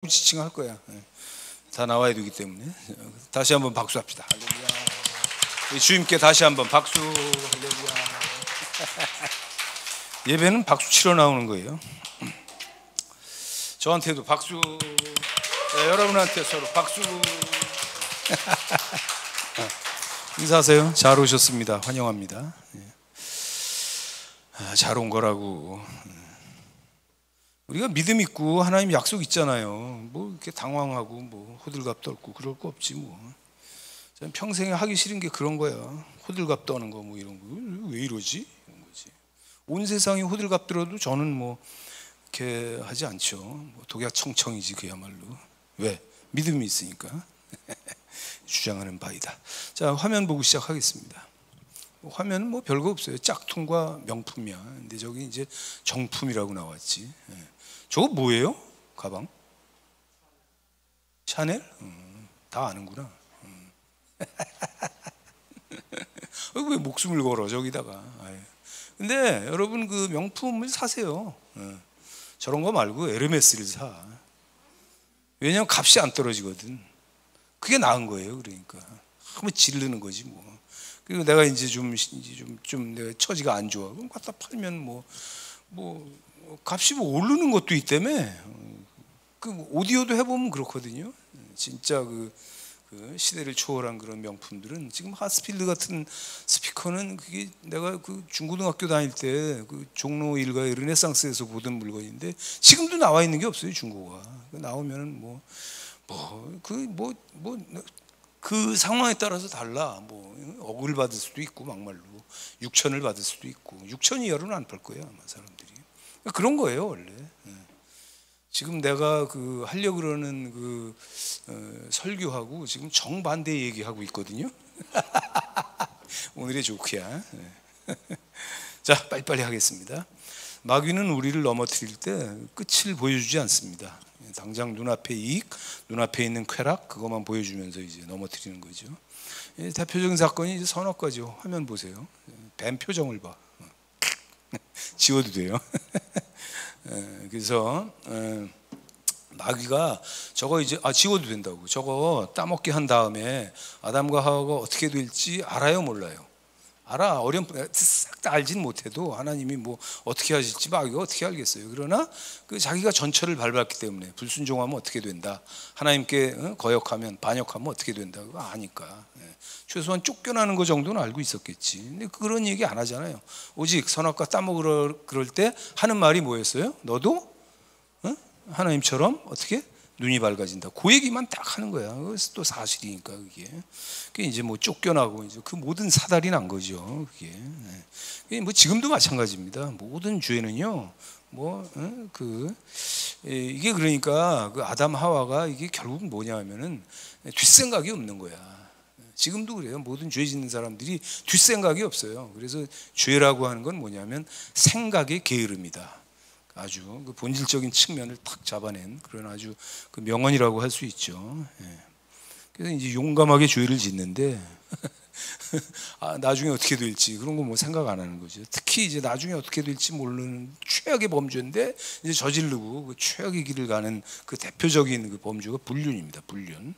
지칭할 거야. 다 나와야 되기 때문에 다시 한번 박수합시다. 할렐루야. 주님께 다시 한번 박수. 할렐루야. 예배는 박수 치러 나오는 거예요. 저한테도 박수. 네, 여러분한테 서로 박수. 인사하세요. 잘 오셨습니다. 환영합니다. 잘 온 거라고. 우리가 믿음 있고 하나님 약속 있잖아요. 뭐 이렇게 당황하고 뭐 호들갑 떨고 그럴 거 없지 뭐. 저는 평생에 하기 싫은 게 그런 거야. 호들갑 떠는 거 뭐 이런 거. 왜 이러지? 이런 거지. 온 세상이 호들갑 들어도 저는 뭐 이렇게 하지 않죠. 뭐 독야청청이지 그야말로. 왜? 믿음이 있으니까. 주장하는 바이다. 자, 화면 보고 시작하겠습니다. 화면은 뭐 별거 없어요. 짝퉁과 명품이야. 근데 저기 이제 정품이라고 나왔지. 저거 뭐예요? 가방? 샤넬? 다 아는구나. 왜 목숨을 걸어 저기다가. 근데 여러분 그 명품을 사세요. 저런 거 말고 에르메스를 사. 왜냐면 값이 안 떨어지거든. 그게 나은 거예요. 그러니까 한번 지르는 거지 뭐. 그리고 내가 이제 좀 내가 처지가 안 좋아. 그럼 갖다 팔면 뭐 값이 뭐 오르는 것도 있다며. 그 오디오도 해보면 그렇거든요. 진짜 그 시대를 초월한 그런 명품들은 지금 하스필드 같은 스피커는 그게 내가 그 중고등학교 다닐 때 그 종로 일가의 르네상스에서 보던 물건인데 지금도 나와 있는 게 없어요. 중고가 나오면은 그 상황에 따라서 달라. 뭐 억을 받을 수도 있고 막말로 6천을 받을 수도 있고 6천이 열은 안 팔 거예요 아마 사람들이. 그런 거예요 원래. 지금 내가 그 하려고 그러는 그 설교하고 지금 정반대 얘기하고 있거든요. 오늘의 조크야. 자, 빨리빨리 하겠습니다. 마귀는 우리를 넘어뜨릴 때 끝을 보여주지 않습니다. 당장 눈앞의 이익, 눈앞에 있는 쾌락 그것만 보여주면서 이제 넘어뜨리는 거죠. 대표적인 사건이 이제 선악과죠. 화면 보세요. 뱀 표정을 봐. 지워도 돼요. 그래서 마귀가 저거 이제 지워도 된다고. 저거 따먹게 한 다음에 아담과 하와가 어떻게 될지 알아요, 몰라요? 알아. 싹 다 알진 못해도 하나님이 뭐 어떻게 하실지 마귀가 어떻게 알겠어요. 그러나 그 자기가 전철을 밟았기 때문에 불순종하면 어떻게 된다. 하나님께 거역하면 반역하면 어떻게 된다. 그거 아니까. 최소한 쫓겨나는 거 정도는 알고 있었겠지. 근데 그런 얘기 안 하잖아요. 오직 선악과 따먹으러 그럴 때 하는 말이 뭐였어요? 너도 하나님처럼 어떻게? 눈이 밝아진다. 그 얘기만 딱 하는 거야. 그래서 또 사실이니까 그게 이제 뭐 쫓겨나고 이제 그 모든 사달이 난 거죠. 그게 뭐 지금도 마찬가지입니다. 모든 죄는요. 이게 그러니까 그 아담 하와가 이게 결국 뭐냐면은 뒷생각이 없는 거야. 지금도 그래요. 모든 죄 짓는 사람들이 뒷생각이 없어요. 그래서 죄라고 하는 건 뭐냐면 생각의 게으름이다. 아주 그 본질적인 측면을 탁 잡아낸 그런 아주 그 명언이라고 할 수 있죠. 그래서 이제 용감하게 죄를 짓는데 나중에 어떻게 될지 그런 거 뭐 생각 안 하는 거죠. 특히 이제 나중에 어떻게 될지 모르는 최악의 범죄인데 이제 저지르고 그 최악의 길을 가는 그 대표적인 그 범죄가 불륜입니다. 불륜.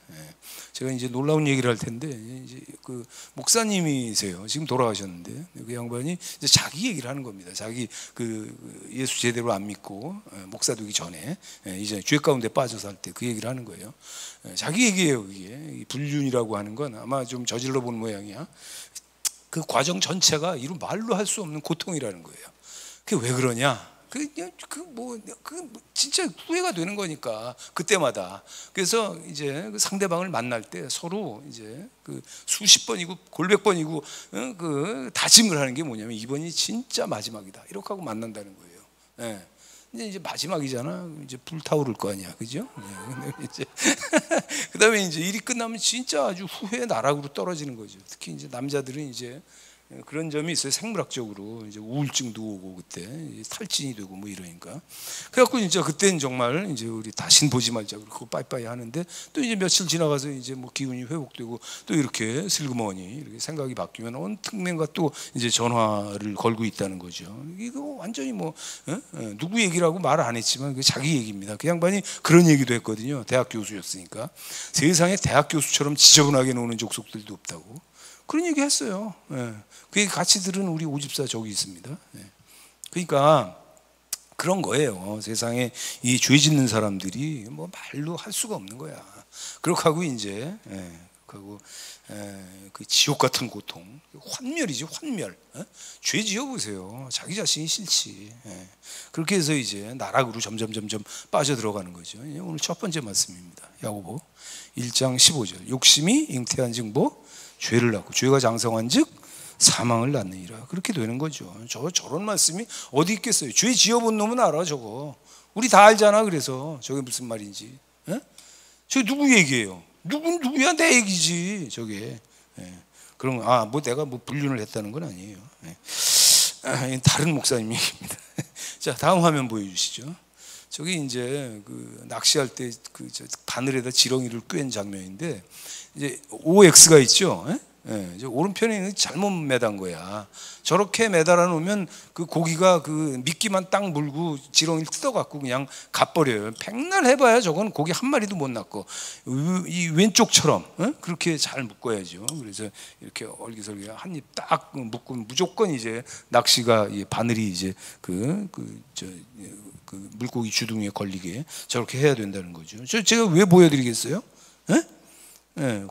제가 이제 놀라운 얘기를 할 텐데 이제 그 목사님이세요. 지금 돌아가셨는데 그 양반이 이제 자기 얘기를 하는 겁니다. 자기 그 예수 제대로 안 믿고 목사 되기 전에 이제 죄 가운데 빠져서 할 때 그 얘기를 하는 거예요. 자기 얘기예요. 그게 불륜이라고 하는 건 아마 좀 저질러 본 모양이야. 그 과정 전체가 이루 말로 할 수 없는 고통이라는 거예요. 그게 왜 그러냐? 진짜 후회가 되는 거니까 그때마다. 그래서 이제 그 상대방을 만날 때 서로 이제 그 수십 번이고 골백 번이고 그 다짐을 하는 게 뭐냐면 이번이 진짜 마지막이다. 이렇게 하고 만난다는 거예요. 이제 마지막이잖아. 이제 불타오를 거 아니야, 그죠? 이제 그다음에 이제 일이 끝나면 진짜 아주 후회의 나락으로 떨어지는 거죠. 특히 이제 남자들은 이제 그런 점이 있어요. 생물학적으로 이제 우울증도 오고 그때 탈진이 되고 뭐 이러니까. 그래갖고 이제 그때는 정말 이제 우리 다신 보지 말자 그러고 빠이빠이 하는데 또 이제 며칠 지나가서 이제 뭐 기운이 회복되고 또 이렇게 슬그머니 이렇게 생각이 바뀌면 어느 특명가 또 이제 전화를 걸고 있다는 거죠. 이거 완전히 뭐 누구 얘기라고 말 안 했지만 자기 얘기입니다. 그 양반이 그런 얘기도 했거든요. 대학 교수였으니까 세상에 대학 교수처럼 지저분하게 노는 족속들도 없다고. 그런 얘기 했어요. 그 같이 들은 우리 오집사 저기 있습니다. 그러니까 그런 거예요. 세상에 이 죄 짓는 사람들이 뭐 말로 할 수가 없는 거야. 그렇게 하고 이제 그 지옥 같은 고통, 환멸이지 환멸. 죄 지어 보세요. 자기 자신이 싫지. 그렇게 해서 이제 나락으로 점점 빠져 들어가는 거죠. 오늘 첫 번째 말씀입니다. 야고보 1장 15절. 욕심이 잉태한즉 뭐 죄를 낳고 죄가 장성한즉 사망을 낳느니라. 그렇게 되는 거죠. 저런 말씀이 어디 있겠어요? 죄 지어본 놈은 알아 저거. 우리 다 알잖아. 그래서 저게 무슨 말인지. 저게 누구 얘기예요? 누구야? 내 얘기지 저게. 그럼 뭐 내가 뭐 불륜을 했다는 건 아니에요. 다른 목사님 얘기입니다. 자, 다음 화면 보여주시죠. 저기 이제 그 낚시할 때 그 바늘에다 지렁이를 꿰는 장면인데 이제 OX가 있죠. 이제 오른편에 잘못 매단 거야. 저렇게 매달아 놓으면 그 고기가 그 미끼만 딱 물고 지렁이를 뜯어갖고 그냥 가버려요. 백날 해봐야 저건 고기 한 마리도 못 낚고. 이 왼쪽처럼 그렇게 잘 묶어야죠. 그래서 이렇게 얼기설기 한 입 딱 묶고 무조건 이제 낚시가 바늘이 이제 그 물고기 주둥이에 걸리게 저렇게 해야 된다는 거죠. 제가 왜 보여드리겠어요?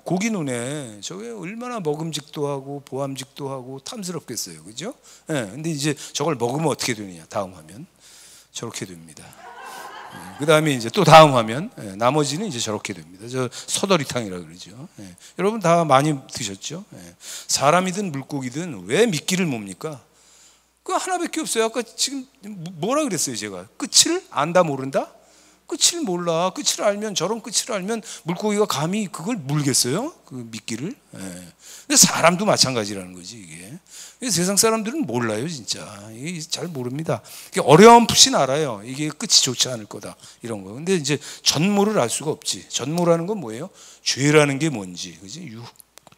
고기 눈에 저게 얼마나 먹음직도 하고 보암직도 하고 탐스럽겠어요, 그죠? 근데 이제 저걸 먹으면 어떻게 되느냐? 다음 화면 저렇게 됩니다. 그 다음에 이제 또 다음 화면 나머지는 이제 저렇게 됩니다. 저 서더리탕이라 그러죠. 여러분 다 많이 드셨죠? 사람이든 물고기든 왜 미끼를 뭡니까? 그 하나밖에 없어요. 아까 지금 뭐라 그랬어요, 제가? 끝을 안다 모른다? 끝을 몰라. 끝을 알면 저런 끝을 알면 물고기가 감히 그걸 물겠어요? 그 미끼를. 근데 사람도 마찬가지라는 거지 이게. 세상 사람들은 몰라요 진짜. 이게 잘 모릅니다. 어렴풋이 알아요. 이게 끝이 좋지 않을 거다 이런 거. 근데 이제 전모를 알 수가 없지. 전모라는 건 뭐예요? 죄라는 게 뭔지, 그지?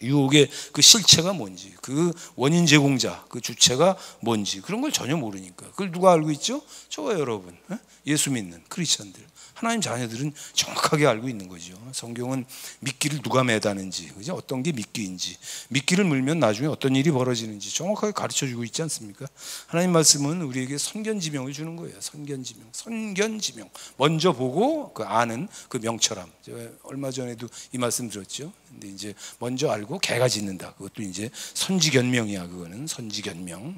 유혹의 그 실체가 뭔지, 그 원인 제공자, 그 주체가 뭔지 그런 걸 전혀 모르니까. 그걸 누가 알고 있죠? 저와 여러분, 예수 믿는 크리스천들, 하나님 자녀들은 정확하게 알고 있는 거죠. 성경은 미끼를 누가 매다는지, 그죠? 어떤 게 미끼인지, 미끼를 물면 나중에 어떤 일이 벌어지는지 정확하게 가르쳐주고 있지 않습니까? 하나님 말씀은 우리에게 선견지명을 주는 거예요. 선견지명. 먼저 보고 그 아는 그 명철함. 제가 얼마 전에도 이 말씀 들었죠. 근데 이제 먼저 알고 개가 짖는다. 그것도 이제 선지견명이야. 그거는 선지견명.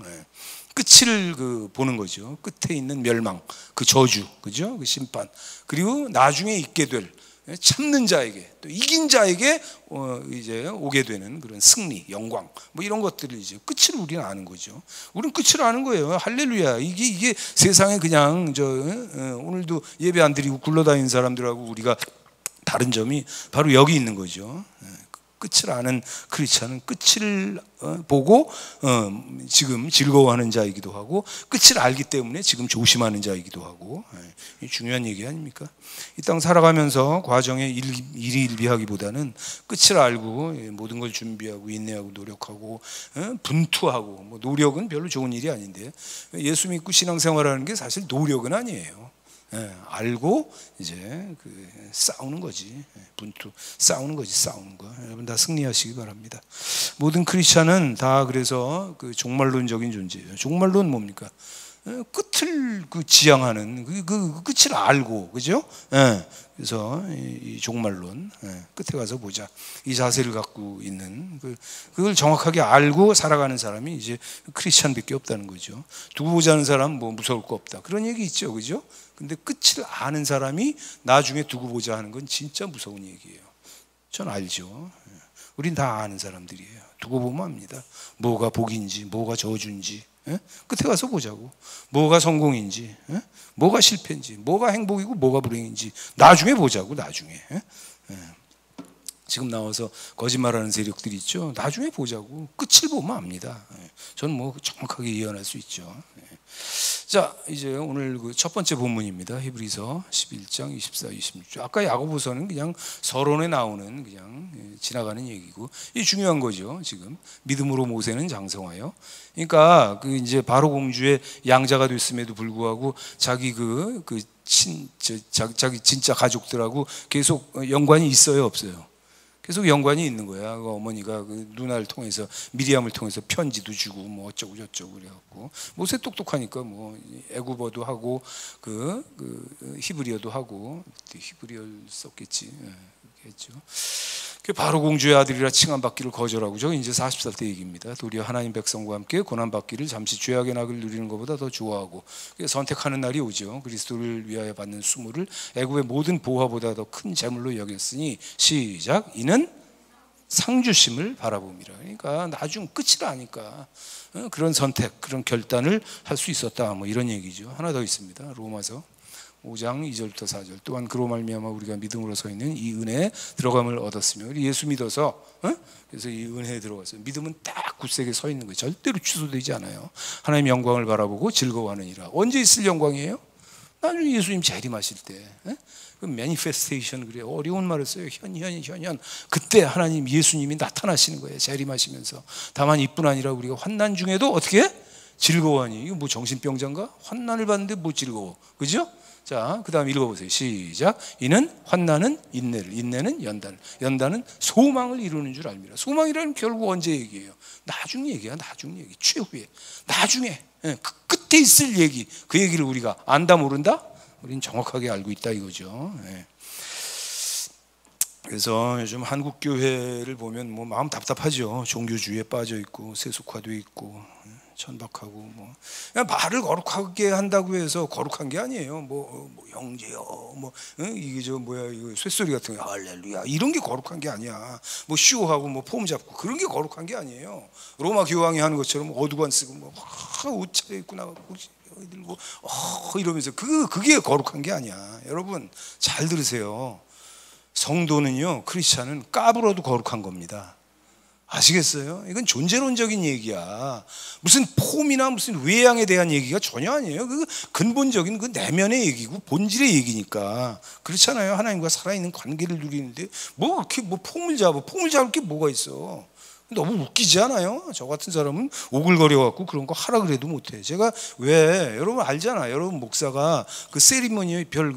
끝을 보는 거죠. 끝에 있는 멸망, 그 저주, 그죠? 그 심판. 그리고 나중에 있게 될 참는 자에게, 또 이긴 자에게 이제 오게 되는 그런 승리, 영광, 뭐 이런 것들을 이제 끝을 우리는 아는 거죠. 우리는 끝을 아는 거예요. 할렐루야. 이게 세상에 그냥 오늘도 예배 안 드리고 굴러다니는 사람들하고 우리가 다른 점이 바로 여기 있는 거죠. 끝을 아는 크리스천은 끝을 보고 지금 즐거워하는 자이기도 하고, 끝을 알기 때문에 지금 조심하는 자이기도 하고. 중요한 얘기 아닙니까? 이 땅 살아가면서 과정에 일희일비하기보다는 끝을 알고 모든 걸 준비하고 인내하고 노력하고 분투하고. 뭐 노력은 별로 좋은 일이 아닌데, 예수 믿고 신앙생활하는 게 사실 노력은 아니에요. 알고 이제 싸우는 거지. 분투 싸우는 거지. 싸우는 거. 여러분 다 승리하시기 바랍니다. 모든 크리스천은 다 그래서 그 종말론적인 존재예요. 종말론 뭡니까? 끝을 지향하는 그 끝을 알고, 그죠? 그래서 이 종말론, 끝에 가서 보자, 이 자세를 갖고 있는 그걸 정확하게 알고 살아가는 사람이 이제 크리스천밖에 없다는 거죠. 두고 보자는 사람 뭐 무서울 거 없다 그런 얘기 있죠, 그죠? 근데 끝을 아는 사람이 나중에 두고 보자 하는 건 진짜 무서운 얘기예요. 전 알죠. 우린 다 아는 사람들이에요. 두고 보면 압니다. 뭐가 복인지, 뭐가 저주인지. 끝에 가서 보자고. 뭐가 성공인지, 뭐가 실패인지, 뭐가 행복이고 뭐가 불행인지 나중에 보자고. 나중에. 지금 나와서 거짓말하는 세력들이 있죠. 나중에 보자고. 끝을 보면 압니다. 저는 뭐 정확하게 예언할 수 있죠. 자, 이제 오늘 그 첫 번째 본문입니다. 히브리서 11장 24, 26절. 아까 야고보서는 그냥 서론에 나오는 그냥 지나가는 얘기고, 이 중요한 거죠. 지금 믿음으로 모세는 장성하여. 그러니까 그 이제 바로 공주의 양자가 됐음에도 불구하고 자기 자기 진짜 가족들하고 계속 연관이 있어요, 없어요? 계속 연관이 있는 거야. 그 어머니가 그 누나를 통해서 미리암을 통해서 편지도 주고 뭐 어쩌고 저쩌고 그래갖고 모세 똑똑하니까 뭐 애굽어도 하고 그 히브리어도 하고 히브리어를 썼겠지. 했죠. 그 바로 공주의 아들이라 칭함받기를 거절하고, 저 이제 40살 때 얘기입니다. 도리어 하나님 백성과 함께 고난받기를 잠시 죄악의 낙을 누리는 것보다 더 좋아하고, 선택하는 날이 오죠. 그리스도를 위하여 받는 수모를 애굽의 모든 보화보다 더 큰 재물로 여겼으니, 시작, 이는 상주심을 바라봅니다. 그러니까 나중 끝이라 하니까 그런 선택, 그런 결단을 할 수 있었다, 뭐 이런 얘기죠. 하나 더 있습니다. 로마서 5장 2절부터 4절. 또한 그로 말미암아 우리가 믿음으로 서 있는 이 은혜에 들어감을 얻었으며, 우리 예수 믿어서 그래서 이 은혜에 들어갔어요. 믿음은 딱 굳세게 서 있는 거예요. 절대로 취소되지 않아요. 하나님의 영광을 바라보고 즐거워하느니라. 언제 있을 영광이에요? 나중에 예수님 재림하실 때. 그 매니페스테이션, 그래요. 어려운 말을 써요. 현현. 그때 하나님 예수님이 나타나시는 거예요. 재림하시면서. 다만 이뿐 아니라 우리가 환난 중에도 어떻게 즐거워하니? 이거 뭐 정신병자인가? 환난을 받는데 뭐 즐거워? 그죠? 자, 그 다음 읽어보세요. 시작. 이는 환난은 인내를, 인내는 연단을, 연단은 소망을 이루는 줄 알미라. 소망이라는 결국 언제 얘기예요? 나중 얘기야. 나중 얘기. 최후에 나중에 그 끝에 있을 얘기. 그 얘기를 우리가 안다 모른다? 우린 정확하게 알고 있다 이거죠. 그래서 요즘 한국 교회를 보면 뭐 마음 답답하죠. 종교주의에 빠져 있고 세속화돼 있고 천박하고 뭐 그냥 말을 거룩하게 한다고 해서 거룩한 게 아니에요. 뭐 형제요, 뭐 이게 저 뭐야 이거 쇳소리 같은 거 할렐루야 이런 게 거룩한 게 아니야. 뭐 쇼하고 뭐 폼 잡고 그런 게 거룩한 게 아니에요. 로마 교황이 하는 것처럼 어두관 쓰고 뭐 옷 차려입고 나가고 들고 이러면서 그게 거룩한 게 아니야. 여러분 잘 들으세요. 성도는요, 크리스찬은 까불어도 거룩한 겁니다. 아시겠어요? 이건 존재론적인 얘기야. 무슨 폼이나 무슨 외양에 대한 얘기가 전혀 아니에요. 그 근본적인 그 내면의 얘기고 본질의 얘기니까. 그렇잖아요. 하나님과 살아있는 관계를 누리는데 뭐 이렇게 뭐 폼을 잡을 게 뭐가 있어? 너무 웃기지 않아요? 저 같은 사람은 오글거려 갖고 그런 거 하라 그래도 못해. 제가 왜 여러분 알잖아. 여러분 목사가 그 세리머니에 별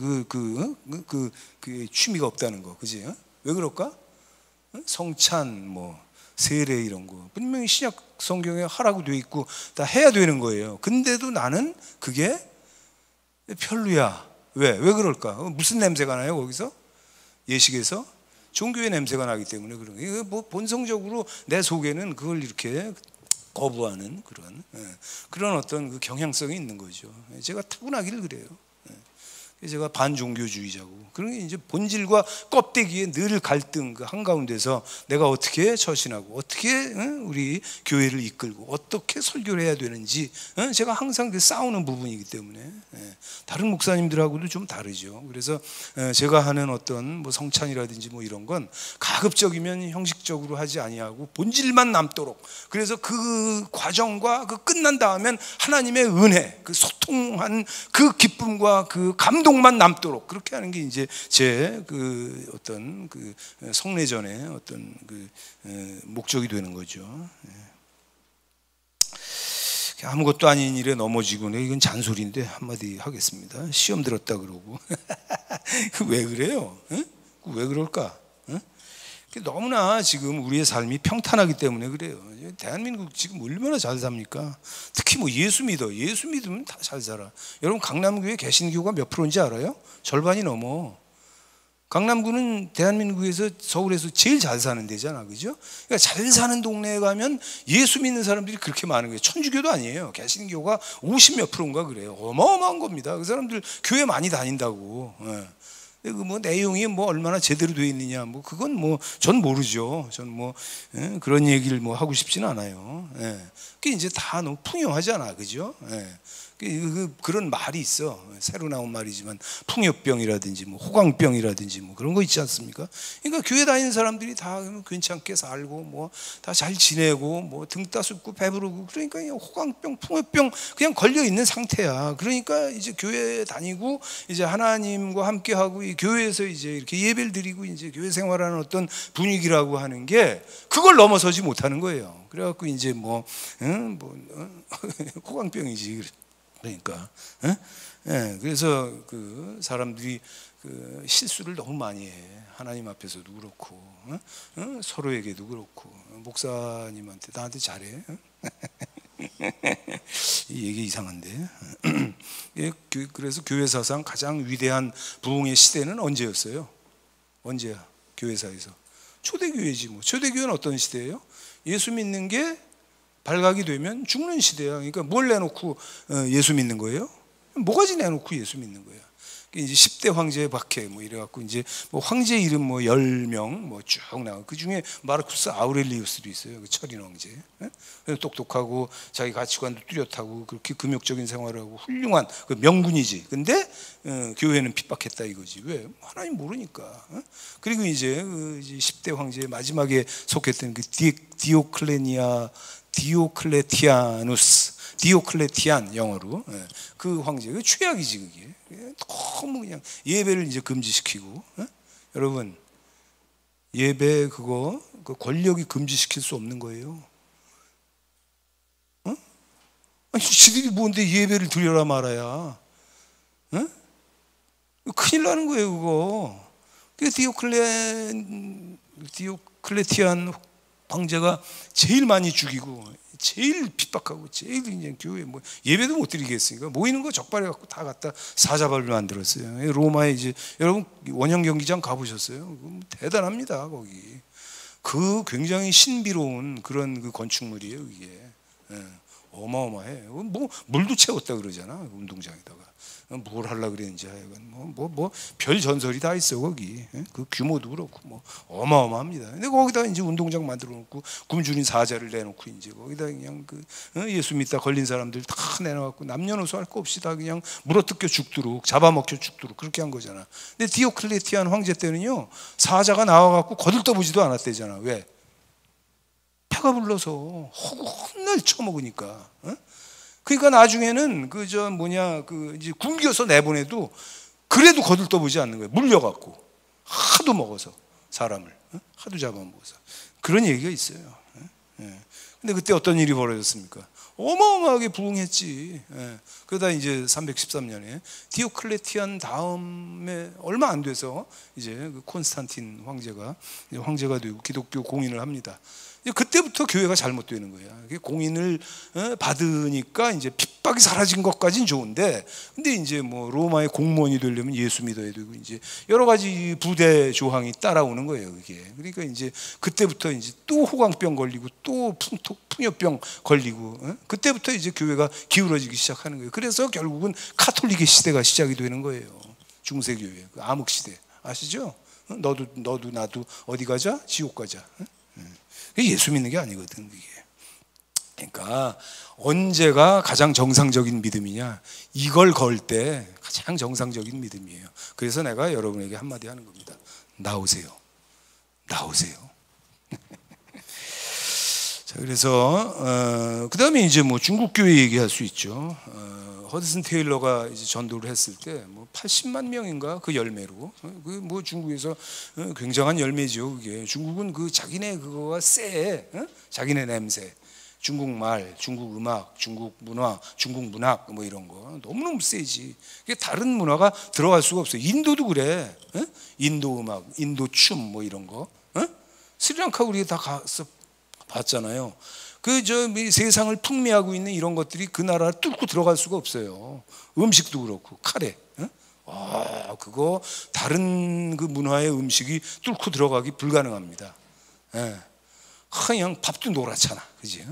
그 취미가 없다는 거, 그지? 왜 그럴까? 성찬 뭐 세례 이런 거 분명히 신약 성경에 하라고 돼 있고 다 해야 되는 거예요. 근데도 나는 그게 별로야. 왜 그럴까? 무슨 냄새가 나요 거기서? 예식에서? 종교의 냄새가 나기 때문에 그런 거예요. 뭐 본성적으로 내 속에는 그걸 이렇게 거부하는 그런 어떤 그 경향성이 있는 거죠. 제가 타고나기를 그래요. 제가 반종교주의자고 그런 게 이제 본질과 껍데기에 늘 갈등 그 한가운데서 내가 어떻게 처신하고 어떻게 우리 교회를 이끌고 어떻게 설교를 해야 되는지 제가 항상 그 싸우는 부분이기 때문에 다른 목사님들하고도 좀 다르죠. 그래서 제가 하는 어떤 뭐 성찬이라든지 뭐 이런 건 가급적이면 형식적으로 하지 아니하고 본질만 남도록, 그래서 그 과정과 그 끝난 다음엔 하나님의 은혜, 그 소통한 그 기쁨과 그 감동만 남도록 그렇게 하는 게 이제 제 그 어떤 그 성례전의 어떤 그 목적이 되는 거죠. 아무것도 아닌 일에 넘어지고, 이건 잔소리인데 한마디 하겠습니다. 시험 들었다 그러고 왜 그래요? 왜 그럴까? 너무나 지금 우리의 삶이 평탄하기 때문에 그래요. 대한민국 지금 얼마나 잘 삽니까? 특히 뭐 예수 믿으면 다 잘 살아. 여러분 강남구에 개신교가 몇 프로인지 알아요? 절반이 넘어. 강남구는 대한민국에서 서울에서 제일 잘 사는 데잖아, 그죠? 그러니까 잘 사는 동네에 가면 예수 믿는 사람들이 그렇게 많은 거예요. 천주교도 아니에요. 개신교가 50몇 프로인가 그래요. 어마어마한 겁니다. 그 사람들 교회 많이 다닌다고. 그 뭐 내용이 뭐 얼마나 제대로 되어 있느냐, 뭐 그건 뭐 전 모르죠. 전 뭐 그런 얘기를 뭐 하고 싶지는 않아요. 그게 이제 다 너무 풍요하잖아, 그죠? 그런 말이 있어. 새로 나온 말이지만 풍요병이라든지 뭐 호강병이라든지 뭐 그런 거 있지 않습니까? 그러니까 교회 다니는 사람들이 다 괜찮게 살고 뭐 다 잘 지내고 뭐 등 따숩고 배부르고 그러니까 그냥 호강병, 풍요병 그냥 걸려 있는 상태야. 그러니까 이제 교회 다니고 이제 하나님과 함께 하고 이 교회에서 이제 이렇게 예배를 드리고 이제 교회 생활하는 어떤 분위기라고 하는 게 그걸 넘어서지 못하는 거예요. 그래갖고 이제 호강병이지. 그러니까 그래서 그 사람들이 그 실수를 너무 많이 해. 하나님 앞에서도 그렇고 서로에게도 그렇고 목사님한테 나한테 잘해. 이 얘기 이상한데. 그래서 교회사상 가장 위대한 부흥의 시대는 언제였어요? 언제야? 교회사에서 초대교회지 뭐. 초대교회는 어떤 시대예요? 예수 믿는 게 발각이 되면 죽는 시대야. 그러니까 뭘 내놓고 예수 믿는 거예요? 뭐가지 내놓고 예수 믿는 거야. 이제 10대 황제 박해 뭐 이래갖고 이제 뭐 황제 이름 뭐 10명 뭐 쭉 나와. 그 중에 마르쿠스 아우렐리우스도 있어요. 그 철인 황제. 똑똑하고 자기 가치관도 뚜렷하고 그렇게 금욕적인 생활을 하고 훌륭한 그 명군이지. 근데 교회는 핍박했다 이거지. 왜? 하나님 모르니까. 그리고 이제 그 10대 황제의 마지막에 속했던 그 디오클레티안 영어로 그 황제 그 최악이지 그게. 너무 그냥 예배를 이제 금지시키고 여러분 예배 그거 그 권력이 금지시킬 수 없는 거예요. 아니 지들이 뭔데 예배를 드려라 말아야. 큰일 나는 거예요 그거. 그 디오클레티안 황제가 제일 많이 죽이고 제일 핍박하고 제일 그냥 교회 뭐 예배도 못 드리겠으니까 모이는 거 적발해 갖고 다 갖다 사자발로 만들었어요. 로마에 이제 여러분 원형 경기장 가보셨어요? 대단합니다 거기. 그 굉장히 신비로운 그런 그 건축물이에요 이게. 어마어마해. 뭐 물도 채웠다 그러잖아 운동장에다가. 뭘 하려고 그랬는지 하여간 별 전설이 다 있어 거기. 그 규모도 그렇고 뭐 어마어마합니다. 근데 거기다 이제 운동장 만들어 놓고 굶주린 사자를 내놓고 이제 거기다 그냥 그 예수 믿다 걸린 사람들 다 내놔갖고 남녀노소 할 거 없이 다 그냥 물어뜯겨 죽도록 잡아먹혀 죽도록 그렇게 한 거잖아. 근데 디오클레티안 황제 때는요 사자가 나와갖고 거들떠보지도 않았대잖아. 왜? 배가 불러서 허구 헛날 쳐먹으니까. 그러니까 나중에는 그 이제 굶겨서 내보내도 그래도 거들떠보지 않는 거예요. 물려갖고 하도 먹어서 사람을 하도 잡아먹어서 그런 얘기가 있어요. 근데 그때 어떤 일이 벌어졌습니까? 어마어마하게 부흥했지. 그러다 이제 313년에 디오클레티안 다음에 얼마 안 돼서 이제 그 콘스탄틴 황제가 되고 기독교 공인을 합니다. 그때부터 교회가 잘못되는 거야. 공인을 받으니까 이제 핍박이 사라진 것까지는 좋은데, 근데 이제 뭐 로마의 공무원이 되려면 예수 믿어야 되고 이제 여러 가지 부대 조항이 따라오는 거예요. 그게. 그러니까 이제 그때부터 이제 또 호강병 걸리고 또 풍요병 걸리고 그때부터 이제 교회가 기울어지기 시작하는 거예요. 그래서 결국은 카톨릭의 시대가 시작이 되는 거예요. 중세교회, 그 암흑 시대 아시죠? 너도 나도 어디 가자? 지옥 가자. 예수 믿는 게 아니거든 그게. 그러니까 언제가 가장 정상적인 믿음이냐? 이걸 걸 때 가장 정상적인 믿음이에요. 그래서 내가 여러분에게 한마디 하는 겁니다. 나오세요. 자, 그래서 그 다음에 이제 뭐 중국 교회 얘기할 수 있죠. 허드슨 테일러가 이제 전도를 했을 때 뭐 80만 명인가 그 열매로 그 뭐 중국에서 굉장한 열매죠. 그게 중국은 그 자기네 그거가 쎄, 자기네 냄새, 중국 말, 중국 음악, 중국 문화, 중국 문학 뭐 이런 거 너무너무 세지. 그게 다른 문화가 들어갈 수가 없어요. 인도도 그래. 인도 음악, 인도 춤 뭐 이런 거. 스리랑카 우리가 다 가서 봤잖아요. 세상을 풍미하고 있는 이런 것들이 그 나라를 뚫고 들어갈 수가 없어요. 음식도 그렇고 카레, 그거 다른 그 문화의 음식이 뚫고 들어가기 불가능합니다. 그냥 밥도 노랗잖아, 그지?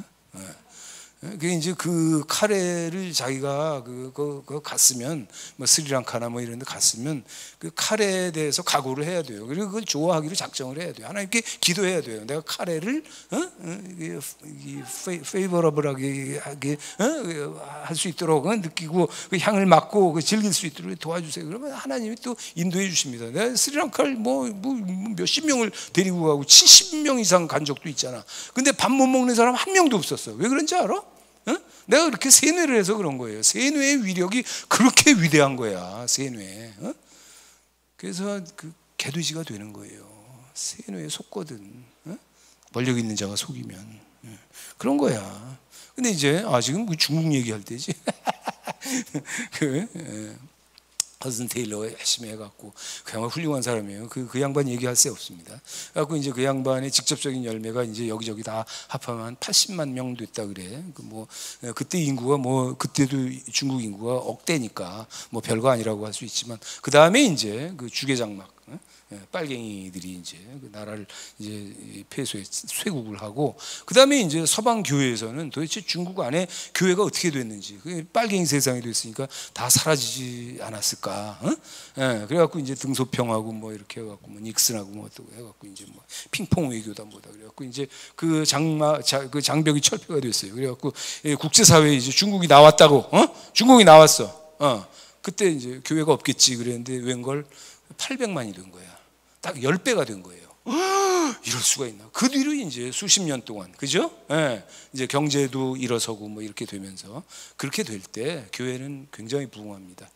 그 이제 그 카레를 자기가 그 갔으면 뭐 스리랑카나 뭐 이런 데 갔으면 그 카레에 대해서 각오를 해야 돼요. 그리고 그걸 좋아하기로 작정을 해야 돼요. 하나님께 기도해야 돼요. 내가 카레를 페이버러블하게 할 수 있도록 느끼고 그 향을 맡고 그 즐길 수 있도록 도와주세요. 그러면 하나님이 또 인도해 주십니다. 내가 스리랑카를 뭐 몇십 명을 데리고 가고 70명 이상 간 적도 있잖아. 근데 밥 못 먹는 사람 한 명도 없었어. 왜 그런지 알아? 내가 그렇게 세뇌를 해서 그런 거예요. 세뇌의 위력이 그렇게 위대한 거야. 세뇌. 그래서 그 개돼지가 되는 거예요. 세뇌에 속거든. 권력 있는 자가 속이면 그런 거야. 근데 이제 지금 중국 얘기할 때지. 허슨 테일러 열심히 해갖고 그 양반 훌륭한 사람이에요. 그 양반 얘기할 새 없습니다. 그래갖고 이제 그 양반의 직접적인 열매가 이제 여기저기 다 합하면 한 80만 명 됐다 그래. 그때 인구가 뭐 그때도 중국 인구가 억대니까 뭐 별거 아니라고 할 수 있지만 그 다음에 이제 그 주계장막 빨갱이들이 이제 그 나라를 이제 폐쇄 쇄국을 하고 그 다음에 이제 서방 교회에서는 도대체 중국 안에 교회가 어떻게 됐는지 그 빨갱이 세상이 됐으니까 다 사라지지 않았을까? 그래갖고 이제 등소평하고 뭐 이렇게 해갖고 뭐 닉슨하고 뭐 또 해갖고 이제 뭐 핑퐁 외교다 뭐다 그래갖고 이제 그 장벽이 철폐가 됐어요. 그래갖고 국제사회에 이제 중국이 나왔다고 중국이 나왔어. 그때 이제 교회가 없겠지 그랬는데 웬걸 800만이 된 거야. 딱 10배가 된 거예요. 이럴 수가 있나? 그 뒤로 이제 수십 년 동안, 그죠? 이제 경제도 일어서고 뭐 이렇게 되면서 그렇게 될 때 교회는 굉장히 부흥합니다.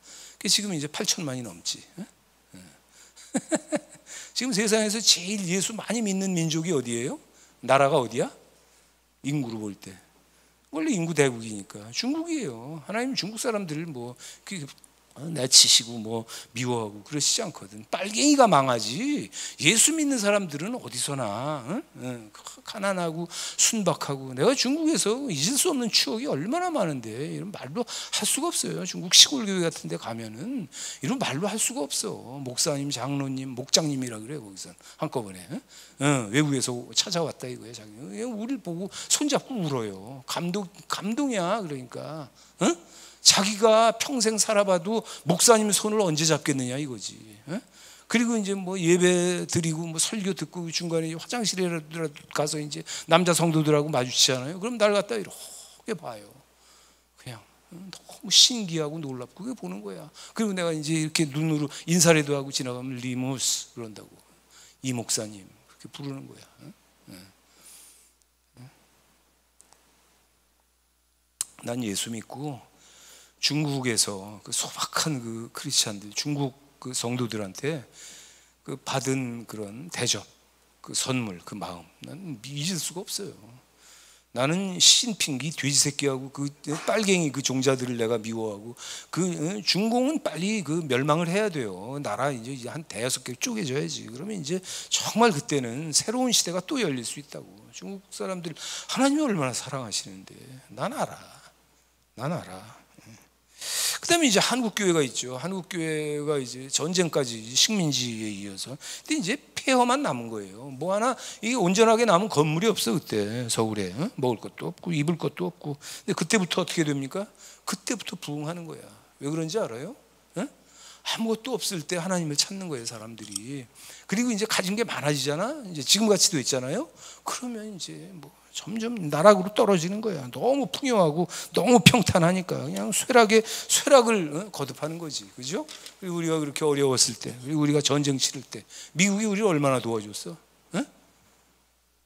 지금 이제 8천만이 넘지. 지금 세상에서 제일 예수 많이 믿는 민족이 어디예요? 나라가 어디야? 인구로 볼 때. 원래 인구 대국이니까 중국이에요. 하나님 중국 사람들을 뭐 내치시고 뭐 미워하고 그러시지 않거든. 빨갱이가 망하지. 예수 믿는 사람들은 어디서나 가난하고 순박하고 내가 중국에서 잊을 수 없는 추억이 얼마나 많은데 이런 말로 할 수가 없어요. 중국 시골 교회 같은 데 가면은 이런 말로 할 수가 없어. 목사님, 장로님, 목장님이라 그래 거기선 한꺼번에. 외국에서 찾아왔다 이거야. 자기 우리를 보고 손잡고 울어요. 감동이야. 그러니까 자기가 평생 살아봐도 목사님 손을 언제 잡겠느냐 이거지. 그리고 이제 뭐 예배 드리고 뭐 설교 듣고 중간에 화장실에 가서 이제 남자 성도들하고 마주치잖아요. 그럼 날 갖다 이렇게 봐요. 그냥 너무 신기하고 놀랍고 그게 보는 거야. 그리고 내가 이제 이렇게 눈으로 인사라도 하고 지나가면 리무스 그런다고. 이 목사님 그렇게 부르는 거야. 난 예수 믿고 중국에서 그 소박한 그 크리스찬들, 중국 그 성도들한테 그 받은 그런 대접, 그 선물, 그 마음, 난 잊을 수가 없어요. 나는 신핑기 돼지 새끼하고 그 빨갱이 그 종자들을 내가 미워하고 그 중공은 빨리 그 멸망을 해야 돼요. 나라 이제 한 대여섯 개 쪼개져야지. 그러면 이제 정말 그때는 새로운 시대가 또 열릴 수 있다고. 중국 사람들 하나님이 얼마나 사랑하시는데 난 알아. 그다음에 이제 한국 교회가 있죠. 한국 교회가 이제 전쟁까지 식민지에 이어서, 근데 이제 폐허만 남은 거예요. 뭐 하나 이게 온전하게 남은 건물이 없어 그때 서울에. 먹을 것도 없고 입을 것도 없고. 근데 그때부터 어떻게 됩니까? 그때부터 부흥하는 거야. 왜 그런지 알아요? 아무것도 없을 때 하나님을 찾는 거예요 사람들이. 그리고 이제 가진 게 많아지잖아. 이제 지금 같이 됐잖아요. 그러면 이제 뭐 점점 나락으로 떨어지는 거야. 너무 풍요하고 너무 평탄하니까 그냥 쇠락을 거듭하는 거지, 그죠? 그리고 우리가 그렇게 어려웠을 때, 그리고 우리가 전쟁 치를 때 미국이 우리를 얼마나 도와줬어?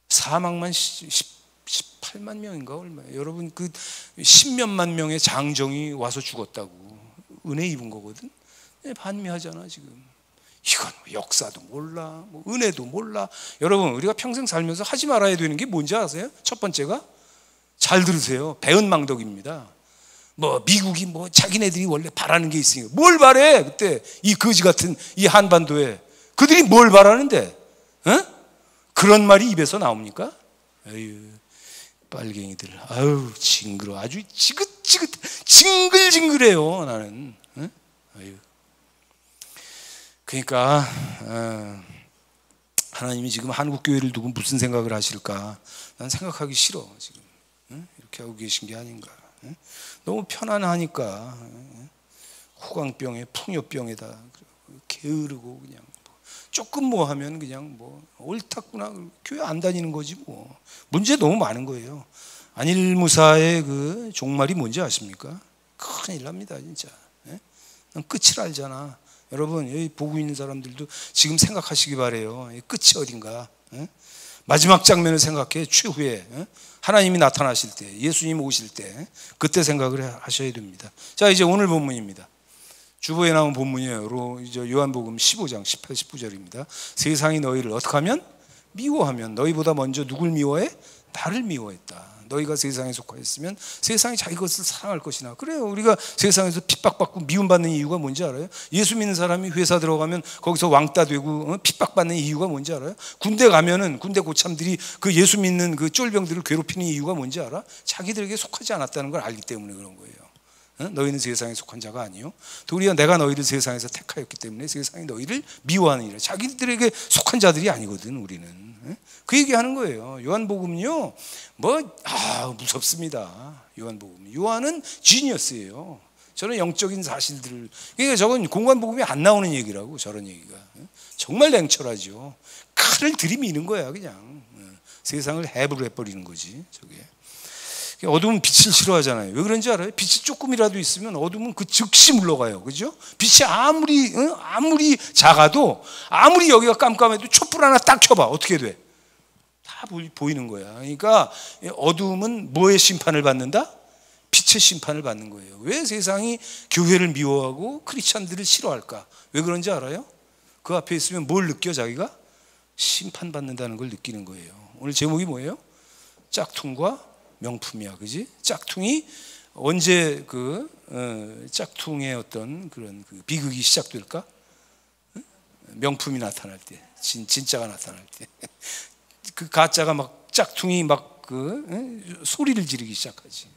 사망만 18만 명인가 얼마야? 여러분 그 10몇만 명의 장정이 와서 죽었다고 은혜 입은 거거든. 반미하잖아 지금. 이건 역사도 몰라, 뭐 은혜도 몰라. 여러분 우리가 평생 살면서 하지 말아야 되는 게 뭔지 아세요? 첫 번째가, 잘 들으세요, 배은망덕입니다. 뭐 미국이 뭐 자기네들이 원래 바라는 게 있으니까 뭘 바래? 그때 이 거지 같은 이 한반도에 그들이 뭘 바라는데? 그런 말이 입에서 나옵니까? 에휴, 빨갱이들, 아유 징그러, 아주 지긋지긋 징글징글해요 나는. 아유. 그러니까 하나님이 지금 한국 교회를 두고 무슨 생각을 하실까? 난 생각하기 싫어 지금. 이렇게 하고 계신 게 아닌가. 너무 편안하니까 호강병에 풍요병에다 게으르고 그냥 조금 뭐 하면 그냥 뭐 옳았구나, 교회 안 다니는 거지 뭐. 문제 너무 많은 거예요. 안일무사의 그 종말이 뭔지 아십니까? 큰일 납니다 진짜. 넌 끝을 알잖아. 여러분 여기 보고 있는 사람들도 지금 생각하시기 바래요. 끝이 어딘가. 마지막 장면을 생각해. 최후에 하나님이 나타나실 때, 예수님 오실 때, 그때 생각을 하셔야 됩니다. 자, 이제 오늘 본문입니다. 주보에 나온 본문이에요. 이제 요한복음 15장 18, 19절입니다. 세상이 너희를 어떻게 하면? 미워하면 너희보다 먼저 누굴 미워해? 나를 미워했다. 너희가 세상에 속하였으면 세상이 자기 것을 사랑할 것이나. 그래요. 우리가 세상에서 핍박받고 미움받는 이유가 뭔지 알아요? 예수 믿는 사람이 회사 들어가면 거기서 왕따 되고 핍박받는 이유가 뭔지 알아요? 군대 가면은 군대 고참들이 그 예수 믿는 그 쫄병들을 괴롭히는 이유가 뭔지 알아? 자기들에게 속하지 않았다는 걸 알기 때문에 그런 거예요. 너희는 세상에 속한 자가 아니요 도리어 내가 너희를 세상에서 택하였기 때문에 세상이 너희를 미워하느니라. 자기들에게 속한 자들이 아니거든 우리는. 그 얘기하는 거예요. 요한복음은요 무섭습니다. 요한은 지니어스예요. 저는 영적인 사실들을, 그러니까 저건 공관복음이 안 나오는 얘기라고. 저런 얘기가 정말 냉철하죠. 칼을 들이미는 거야 그냥. 세상을 해부를 해버리는 거지 저게. 어둠은 빛을 싫어하잖아요. 왜 그런지 알아요? 빛이 조금이라도 있으면 어둠은 그 즉시 물러가요. 그죠? 빛이 아무리 작아도, 아무리 여기가 깜깜해도 촛불 하나 딱 켜봐. 어떻게 돼? 다 보이는 거야. 그러니까 어둠은 뭐의 심판을 받는다? 빛의 심판을 받는 거예요. 왜 세상이 교회를 미워하고 크리스찬들을 싫어할까? 왜 그런지 알아요? 그 앞에 있으면 뭘 느껴? 자기가 심판받는다는 걸 느끼는 거예요. 오늘 제목이 뭐예요? 짝퉁과 명품이야, 그지? 짝퉁이 언제 짝퉁의 어떤 그런 비극이 시작될까? 명품이 나타날 때, 진짜가 나타날 때, 그 가짜가 막 짝퉁이 막 소리를 지르기 시작하지.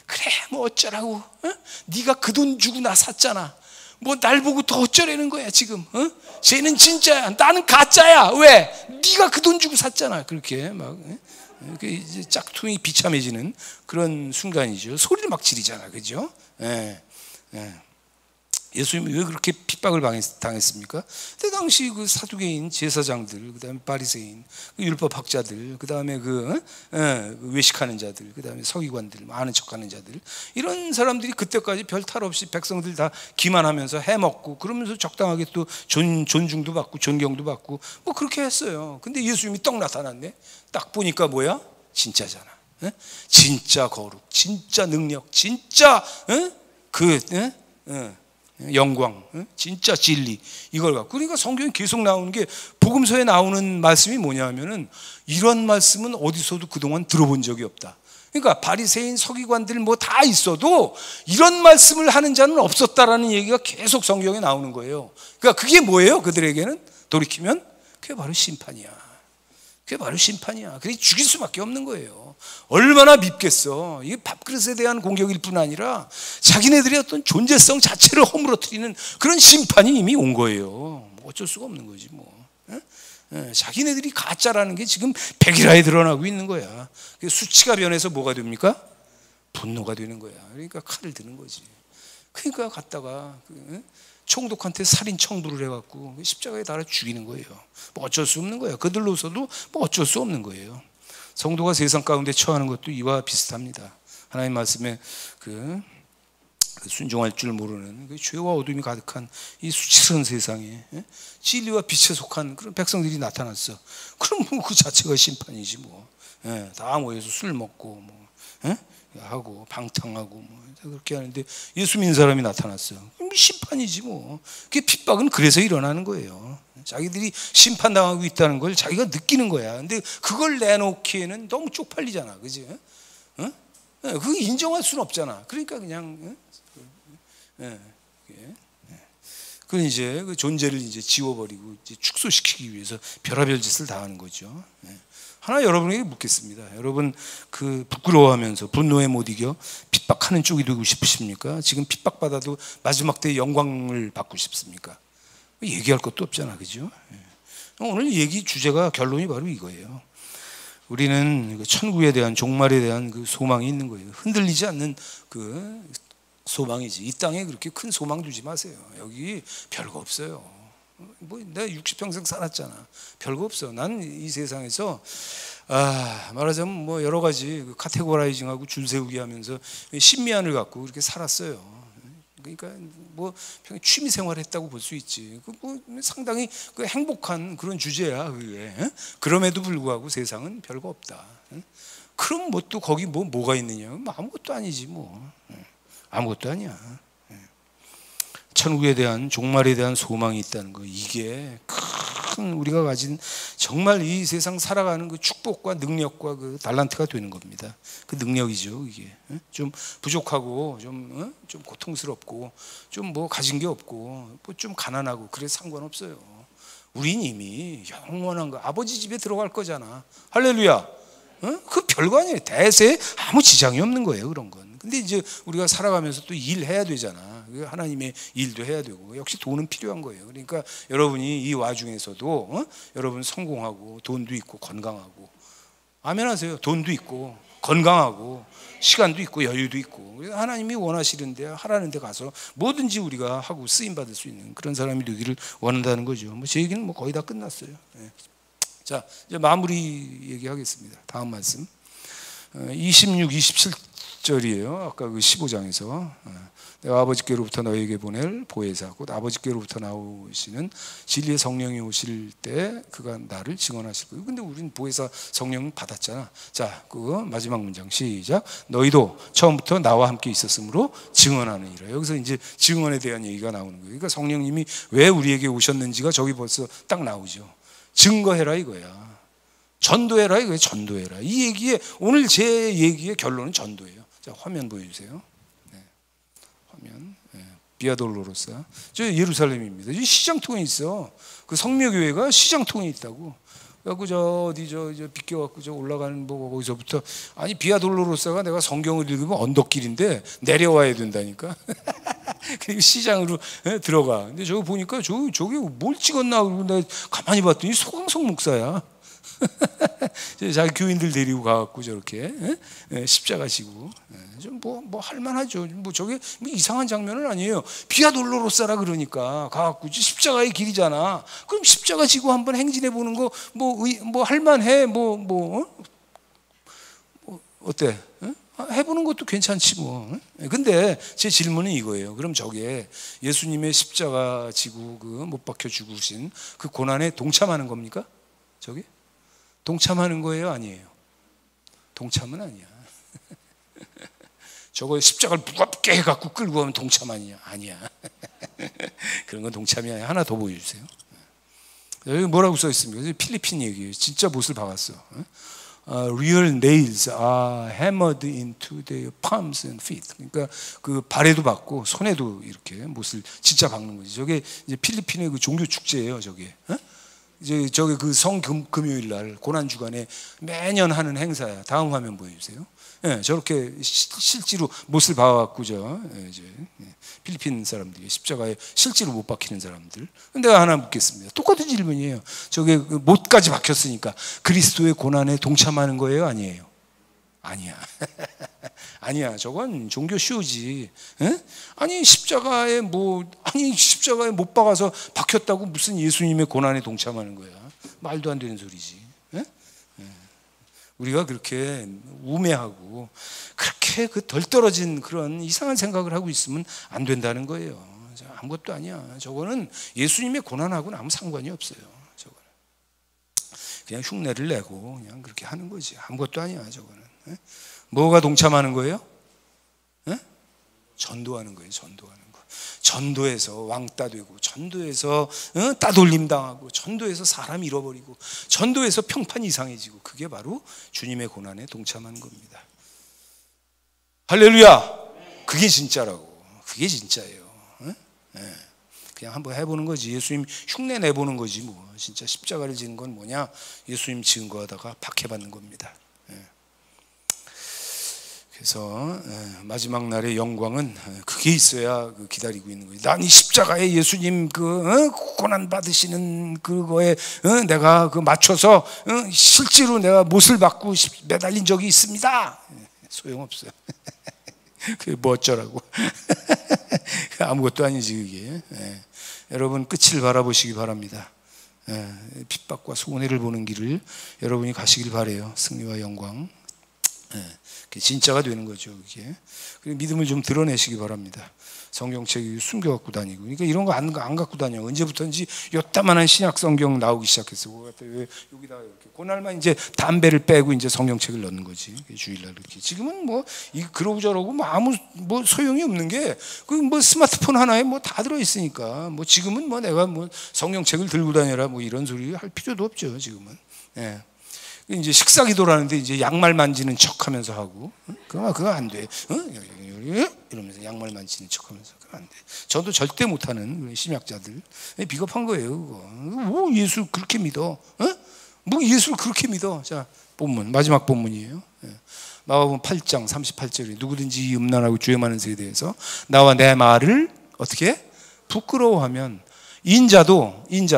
그래, 뭐 어쩌라고? 네가 그 돈 주고 나 샀잖아. 뭐 날 보고 더 어쩌라는 거야 지금? 쟤는 진짜야, 나는 가짜야. 왜? 네가 그 돈 주고 샀잖아. 그렇게 막. 이제 짝퉁이 비참해지는 그런 순간이죠. 소리를 막 지르잖아, 그죠? 예수님이 왜 그렇게 핍박을 당했습니까? 그때 당시 그 사두개인 제사장들, 그다음에 바리새인, 그 율법학자들, 그다음에 외식하는 자들, 그다음에 서기관들, 아는 척하는 자들, 이런 사람들이 그때까지 별 탈 없이 백성들 다 기만하면서 해먹고 그러면서 적당하게 또 존중도 받고 존경도 받고 뭐 그렇게 했어요. 근데 예수님이 떡 나타났네. 딱 보니까 뭐야? 진짜잖아. 진짜 거룩, 진짜 능력, 진짜 영광, 진짜 진리, 이걸 갖고. 그러니까 성경에 계속 나오는 게, 복음서에 나오는 말씀이 뭐냐면은 이런 말씀은 어디서도 그동안 들어본 적이 없다. 그러니까 바리새인, 서기관들 뭐 다 있어도 이런 말씀을 하는 자는 없었다라는 얘기가 계속 성경에 나오는 거예요. 그러니까 그게 뭐예요? 그들에게는 돌이키면 그게 바로 심판이야. 그게 바로 심판이야. 그래서 죽일 수밖에 없는 거예요. 얼마나 밉겠어. 이게 밥그릇에 대한 공격일 뿐 아니라 자기네들의 어떤 존재성 자체를 허물어뜨리는 그런 심판이 이미 온 거예요. 뭐 어쩔 수가 없는 거지 뭐. 자기네들이 가짜라는 게 지금 백일화에 드러나고 있는 거야. 수치가 변해서 뭐가 됩니까? 분노가 되는 거야. 그러니까 칼을 드는 거지. 그러니까 갔다가 총독한테 살인 청부를 해갖고 십자가에 달아 죽이는 거예요. 뭐 어쩔 수 없는 거예요. 그들로서도 뭐 어쩔 수 없는 거예요. 성도가 세상 가운데 처하는 것도 이와 비슷합니다. 하나님 말씀에 순종할 줄 모르는 죄와 어둠이 가득한 이 수치스러운 세상에 진리와 빛에 속한 그런 백성들이 나타났어. 그럼 뭐 그 자체가 심판이지 뭐. 다 모여서 술 먹고 뭐 하고 방탕하고 뭐 그렇게 하는데 예수 믿는 사람이 나타났어요. 심판이지 뭐. 그게 핍박은 그래서 일어나는 거예요. 자기들이 심판당하고 있다는 걸 자기가 느끼는 거야. 근데 그걸 내놓기에는 너무 쪽팔리잖아, 그지? 그거 인정할 수는 없잖아. 그러니까 그냥 그 이제 그 존재를 이제 지워버리고 이제 축소시키기 위해서 별의별 짓을 다 하는 거죠. 하나 여러분에게 묻겠습니다. 여러분 부끄러워하면서 분노에 못 이겨 핍박하는 쪽이 되고 싶으십니까? 지금 핍박받아도 마지막 때 영광을 받고 싶습니까? 얘기할 것도 없잖아, 그죠? 오늘 얘기 주제가 결론이 바로 이거예요. 우리는 그 천국에 대한 종말에 대한 그 소망이 있는 거예요. 흔들리지 않는 그 소망이지. 이 땅에 그렇게 큰 소망 두지 마세요. 여기 별거 없어요. 뭐 내가 60평생 살았잖아. 별거 없어. 난 이 세상에서 말하자면 뭐 여러 가지 그 카테고라이징하고 줄 세우기 하면서 신미안을 갖고 그렇게 살았어요. 그러니까 뭐 취미 생활했다고 볼 수 있지. 뭐 상당히 그 행복한 그런 주제야 그게. 그럼에도 불구하고 세상은 별거 없다. 그럼 뭐 또 거기 뭐가 있느냐? 뭐 아무것도 아니지 뭐. 아무것도 아니야. 천국에 대한 종말에 대한 소망이 있다는 거, 이게 큰 우리가 가진 정말 이 세상 살아가는 그 축복과 능력과 그 달란트가 되는 겁니다. 그 능력이죠. 이게 좀 부족하고 좀 고통스럽고 좀 뭐 가진 게 없고 뭐 좀 가난하고 그래 상관없어요. 우린 이미 영원한 거 아버지 집에 들어갈 거잖아. 할렐루야. 그 별거 아니에요. 대세에 아무 지장이 없는 거예요. 그런 건. 근데 이제 우리가 살아가면서 또 일해야 되잖아. 하나님의 일도 해야 되고 역시 돈은 필요한 거예요. 그러니까 여러분이 이 와중에서도 여러분 성공하고 돈도 있고 건강하고, 아멘 하세요. 돈도 있고 건강하고 시간도 있고 여유도 있고 하나님이 원하시는데 하라는 데 가서 뭐든지 우리가 하고 쓰임 받을 수 있는 그런 사람이 되기를 원한다는 거죠. 뭐 제 얘기는 뭐 거의 다 끝났어요. 자, 이제 마무리 얘기하겠습니다. 다음 말씀 26, 27절이에요. 아까 그 15장에서 내가 아버지께로부터 너에게 보낼 보혜사 곧 아버지께로부터 나오시는 진리의 성령이 오실 때 그가 나를 증언하실 거예요. 근데 우리는 보혜사 성령 받았잖아. 자, 그거 마지막 문장 시작. 너희도 처음부터 나와 함께 있었으므로 증언하느니라. 여기서 이제 증언에 대한 얘기가 나오는 거예요. 그러니까 성령님이 왜 우리에게 오셨는지가 저기 벌써 딱 나오죠. 증거해라 이거야. 전도해라 이거야. 전도해라. 이 얘기에 오늘 제 얘기의 결론은 전도예요. 자, 화면 보여주세요. 화면. 비아돌로로사. 저 예루살렘입니다. 시장통에 있어. 그 성묘교회가 시장통에 있다고. 그래갖고 저 비껴갖고 저 올라가는 뭐 거기서부터 아니 비아돌로로사가 내가 성경을 읽으면 언덕길인데 내려와야 된다니까. 그리고 시장으로 들어가. 근데 저거 보니까 저게 뭘 찍었나 그러고 내가 가만히 봤더니 소강성 목사야. 자기 교인들 데리고 가갖고 저렇게 십자가 지고 좀 뭐 할만하죠. 뭐 저게 뭐 이상한 장면은 아니에요. 비아돌로로사라 그러니까 가갖고 십자가의 길이잖아. 그럼 십자가 지고 한번 행진해 보는 거 뭐 할만해. 어때? 해보는 것도 괜찮지 뭐. 근데 제 질문은 이거예요. 그럼 저게 예수님의 십자가 지고 그 못 박혀 죽으신 그 고난에 동참하는 겁니까? 저게? 동참하는 거예요? 아니에요? 동참은 아니야. 저거 십자가를 무겁게 해갖고 끌고 가면 동참 아니야? 아니야. 그런 건 동참이 아니야. 하나 더 보여주세요. 여기 뭐라고 써 있습니까? 필리핀 얘기예요. 진짜 못을 박았어. Real nails are hammered into their palms and feet. 그러니까 그 발에도 박고 손에도 이렇게 못을 진짜 박는 거지. 저게 이제 필리핀의 그 종교 축제예요. 저게. 이제 저게 그 성금요일 날 고난 주간에 매년 하는 행사야. 다음 화면 보여주세요. 저렇게 실제로 못을 박아갖고 이제 필리핀 사람들이 십자가에 실제로 못 박히는 사람들. 근데 내가 하나 묻겠습니다. 똑같은 질문이에요. 저게 못까지 박혔으니까 그리스도의 고난에 동참하는 거예요? 아니에요? 아니야. 아니야. 저건 종교 쇼지. 아니 십자가에 못 박아서 박혔다고 무슨 예수님의 고난에 동참하는 거야? 말도 안 되는 소리지. 우리가 그렇게 우매하고 그렇게 그 덜 떨어진 그런 이상한 생각을 하고 있으면 안 된다는 거예요. 아무것도 아니야. 저거는 예수님의 고난하고는 아무 상관이 없어요. 저거는 그냥 흉내를 내고 그냥 그렇게 하는 거지. 아무것도 아니야. 저거는. 뭐가 동참하는 거예요? 전도하는 거예요. 전도하는 거. 전도해서 왕따 되고, 전도해서 따돌림 당하고, 전도해서 사람 잃어버리고, 전도해서 평판 이상해지고, 그게 바로 주님의 고난에 동참하는 겁니다. 할렐루야. 그게 진짜라고. 그게 진짜예요. 그냥 한번 해보는 거지. 예수님 흉내 내보는 거지 뭐. 진짜 십자가를 지는 건 뭐냐? 예수님 증거하다가 박해받는 겁니다. 그래서 마지막 날의 영광은 그게 있어야 기다리고 있는 거예요. 난 이 십자가에 예수님 고난 받으시는 그거에 내가 맞춰서 실제로 내가 못을 받고 매달린 적이 있습니다. 소용없어요. 그게 뭐 어쩌라고. 아무것도 아니지 그게. 여러분 끝을 바라보시기 바랍니다. 핍박과 손해를 보는 길을 여러분이 가시길 바래요. 승리와 영광. 그게 진짜가 되는 거죠. 그게. 그리고 믿음을 좀 드러내시기 바랍니다. 성경책 숨겨 갖고 다니고, 그러니까 이런 거 안 갖고 다녀. 언제부터인지 요따만한 신약 성경 나오기 시작했어. 여기다 이렇게 그날만 이제 담배를 빼고 이제 성경책을 넣는 거지. 주일날 이렇게. 지금은 뭐 그러고 저러고 뭐 아무 뭐 소용이 없는 게 그 뭐 스마트폰 하나에 뭐 다 들어 있으니까 뭐 지금은 뭐 내가 뭐 성경책을 들고 다녀라 뭐 이런 소리 할 필요도 없죠. 지금은. 예. 이제 식사기도라는데 이제 양말 만지는 척하면서 하고 그거 안 돼. 이러면서 양말 만지는 척하면서 그거 안 돼. 저도 절대 못하는 심약자들 비겁한 거예요. 그거. 뭐 예수 그렇게 믿어? 뭐 예수를 그렇게 믿어? 자 본문 마지막 본문이에요. 마가복음 8장 38절에 누구든지 이 음란하고 죄 많은 세에 대해서 나와 내 말을 어떻게 부끄러워하면 인자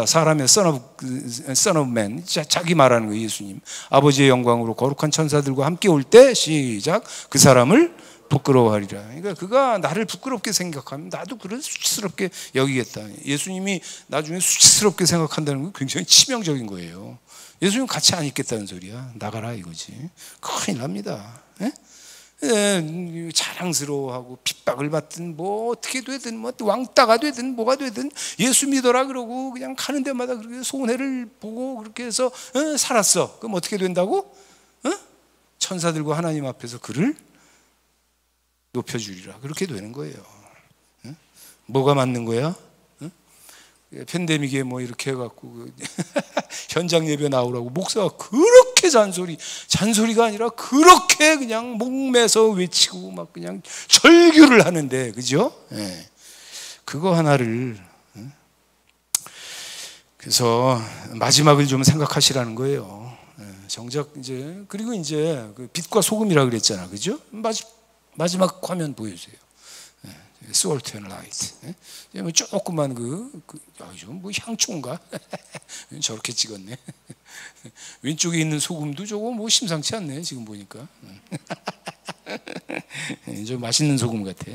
사람의 son of man 자기 말하는 거예요. 예수님 아버지의 영광으로 거룩한 천사들과 함께 올 때 시작 그 사람을 부끄러워하리라. 그러니까 그가 나를 부끄럽게 생각하면 나도 그를 수치스럽게 여기겠다. 예수님이 나중에 수치스럽게 생각한다는 건 굉장히 치명적인 거예요. 예수님 같이 안 있겠다는 소리야. 나가라 이거지. 큰일 납니다. 자랑스러워하고 핍박을 받든 뭐 어떻게 되든 뭐 왕따가 되든 뭐가 되든 예수 믿어라 그러고 그냥 가는 데마다 그렇게 손해를 보고 그렇게 해서 살았어. 그럼 어떻게 된다고? 천사들과 하나님 앞에서 그를 높여주리라. 그렇게 되는 거예요. 뭐가 맞는 거야? 팬데믹에 뭐 이렇게 해갖고 현장 예배 나오라고 목사가 그렇게 잔소리가 아니라 그렇게 그냥 목매서 외치고 막 그냥 절규를 하는데, 그죠? 예. 그거 하나를 그래서 마지막을 좀 생각하시라는 거예요. 정작 이제 그리고 이제 그 빛과 소금이라 그랬잖아, 그죠? 마지막 화면 보여주세요. Salt and Light. 조그만 뭐 향초인가? 저렇게 찍었네. 왼쪽에 있는 소금도 저거 뭐 심상치 않네. 지금 보니까. 좀 맛있는 소금 같아.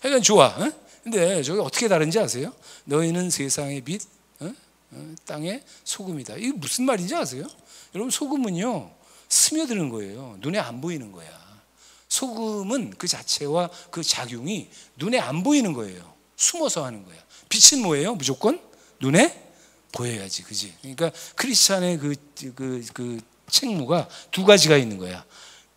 하여간 좋아. 근데 저게 어떻게 다른지 아세요? 너희는 세상의 빛, 땅의 소금이다. 이게 무슨 말인지 아세요? 여러분 소금은요 스며드는 거예요. 눈에 안 보이는 거야. 소금은 그 자체와 그 작용이 눈에 안 보이는 거예요. 숨어서 하는 거야. 빛은 뭐예요? 무조건 눈에 보여야지, 그지? 그러니까 크리스찬의 그 책무가 두 가지가 있는 거야.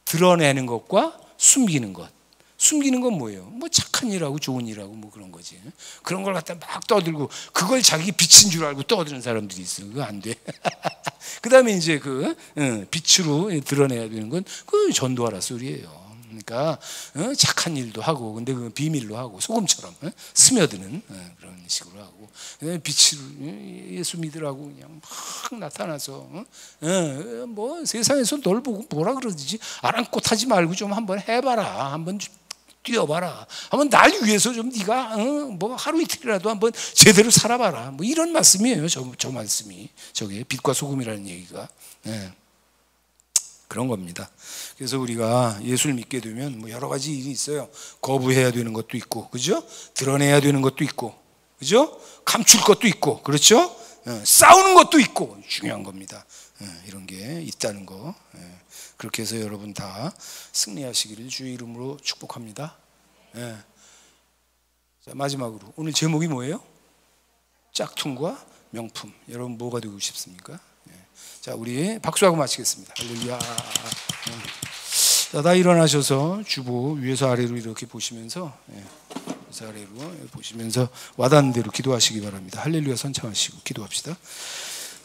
드러내는 것과 숨기는 것. 숨기는 건 뭐예요? 뭐 착한 일하고 좋은 일하고 뭐 그런 거지. 그런 걸 갖다 막 떠들고 그걸 자기 빛인 줄 알고 떠드는 사람들이 있어. 그거 안 돼. 그 다음에 이제 빛으로 드러내야 되는 건 그 전도하라 소리예요. 그러니까 착한 일도 하고, 근데 그 비밀로 하고 소금처럼 스며드는 그런 식으로 하고, 빛을 예수 믿으라고 그냥 막 나타나서 뭐 세상에서 널 보고 뭐라 그러지? 아랑곳하지 말고 좀 한번 해봐라, 한번 뛰어봐라, 한번 날 위해서 좀 네가 뭐 하루 이틀이라도 한번 제대로 살아봐라. 뭐 이런 말씀이에요. 저 말씀이 저게 빛과 소금이라는 얘기가. 그런 겁니다. 그래서 우리가 예수를 믿게 되면 뭐 여러 가지 일이 있어요. 거부해야 되는 것도 있고, 그죠? 드러내야 되는 것도 있고, 그죠? 감출 것도 있고, 그렇죠? 싸우는 것도 있고, 중요한 겁니다. 이런 게 있다는 거. 그렇게 해서 여러분 다 승리하시기를 주의 이름으로 축복합니다. 자, 마지막으로 오늘 제목이 뭐예요? 짝퉁과 명품. 여러분 뭐가 되고 싶습니까? 자, 우리 박수하고 마치겠습니다. 할렐루야. 자, 다 일어나셔서 주보 위에서 아래로 이렇게 보시면서, 위에서 아래로 보시면서 와닿는 대로 기도하시기 바랍니다. 할렐루야 선창하시고 기도합시다.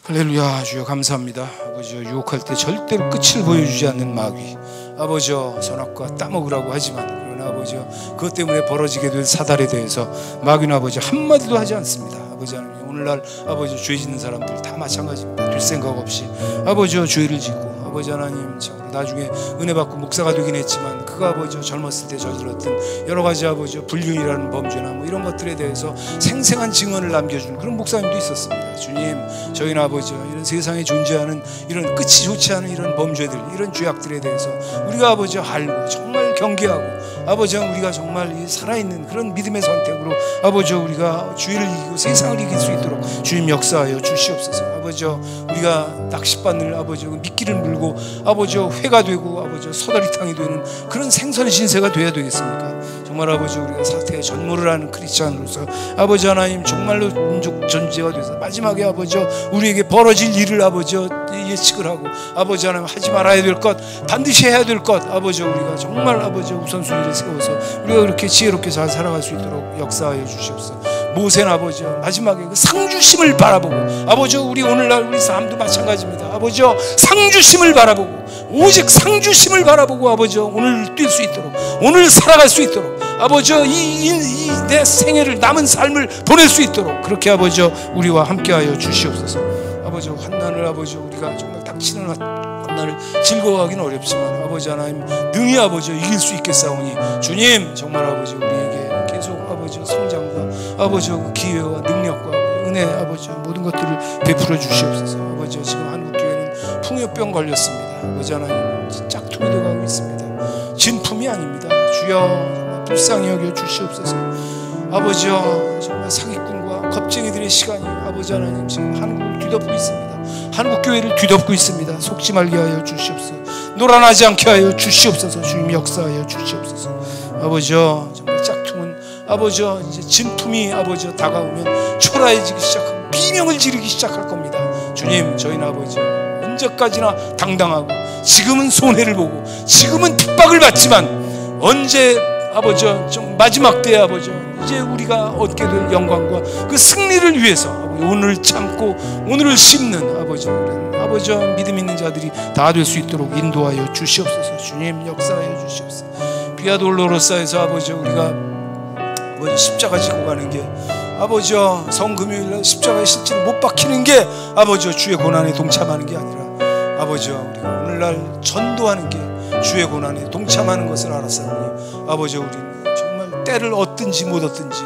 할렐루야. 주여 감사합니다. 아버지여, 유혹할 때 절대로 끝을 보여주지 않는 마귀, 아버지여, 선악과 따먹으라고 하지만 그러나 아버지여, 그것 때문에 벌어지게 될 사달에 대해서 마귀는 아버지 한마디도 하지 않습니다. 아버지 하나님, 오늘날 아버지 죄 짓는 사람들 다 마찬가지입니다. 될 생각 없이 아버지여 죄를 짓고 아버지 하나님, 나중에 은혜 받고 목사가 되긴 했지만 그가 아버지 젊었을 때 저질렀던 여러 가지 아버지 불륜이라는 범죄나 뭐 이런 것들에 대해서 생생한 증언을 남겨주는 그런 목사님도 있었습니다. 주님, 저희는 아버지 이런 세상에 존재하는 이런 끝이 좋지 않은 이런 범죄들, 이런 죄악들에 대해서 우리가 아버지 알고 정말 경계하고 아버지 우리가 정말 이 살아있는 그런 믿음의 선택으로 아버지 우리가 주의를 이기고 세상을 이길 수 있도록 주님 역사하여 주시옵소서. 아버지 우리가 낚싯바늘 아버지 미끼를 물고 아버지 회가 되고 아버지 서다리탕이 되는 그런 생선 신세가 되어야 되겠습니까? 정말 아버지 우리가 사태에 전무를 하는 크리스찬으로서 아버지 하나님 정말로 민족 전제가 돼서 마지막에 아버지 우리에게 벌어질 일을 아버지 예측을 하고 아버지 하나님 하지 말아야 될 것, 반드시 해야 될 것 아버지 우리가 정말 아버지 우선순위를 세워서 우리가 그렇게 지혜롭게 잘 살아갈 수 있도록 역사하여 주시옵소서. 모세는 아버지 마지막에 그 상주심을 바라보고 아버지 우리 오늘날 우리 삶도 마찬가지입니다. 아버지 상주심을 바라보고 오직 상주심을 바라보고 아버지 오늘 뛸 수 있도록 오늘 살아갈 수 있도록 아버지 이 내 생애를 남은 삶을 보낼 수 있도록 그렇게 아버지 우리와 함께하여 주시옵소서. 아버지 환난을 아버지 우리가 정말 닥치는 환난을 즐거워하기는 어렵지만 아버지 하나님 능히 아버지 이길 수 있겠사오니 주님 정말 아버지 우리에게 계속 아버지 성장과 아버지 기회와 능력과 은혜 아버지 모든 것들을 베풀어 주시옵소서. 아버지 지금 한국교회는 풍요병 걸렸습니다. 아버지 하나님 짝퉁이 되어가고 있습니다. 진품이 아닙니다. 주여 정말 불쌍히 여겨 주시옵소서. 아버지여 정말 사기꾼과 겁쟁이들의 시간이 아버지 하나님 지금 한국을 뒤덮고 있습니다. 한국교회를 뒤덮고 있습니다. 속지 말게 하여 주시옵소서. 노란하지 않게 하여 주시옵소서. 주님 역사하여 주시옵소서. 아버지여 정말 짝퉁은 아버지여 이제 진품이 아버지여 다가오면 초라해지기 시작하고 비명을 지르기 시작할 겁니다. 주님 저희는 아버지 언제까지나 당당하고 지금은 손해를 보고 지금은 핍박을 받지만 언제 아버지 좀 마지막 때에 아버지 이제 우리가 얻게 될 영광과 그 승리를 위해서 오늘 참고 오늘을 심는 아버지 믿음 있는 자들이 다 될 수 있도록 인도하여 주시옵소서. 주님 역사하여 주시옵소서. 비아 돌로로사에서 아버지 우리가 아버지 십자가 지고 가는 게 아버지 성금요일날 십자가에 실제로 못 박히는 게 아버지 주의 고난에 동참하는 게 아니라 아버지 우리가 오늘날 전도하는 게 주의 고난에 동참하는 것을 알았사오니 아버지 우리는 정말 때를 얻든지 못 얻든지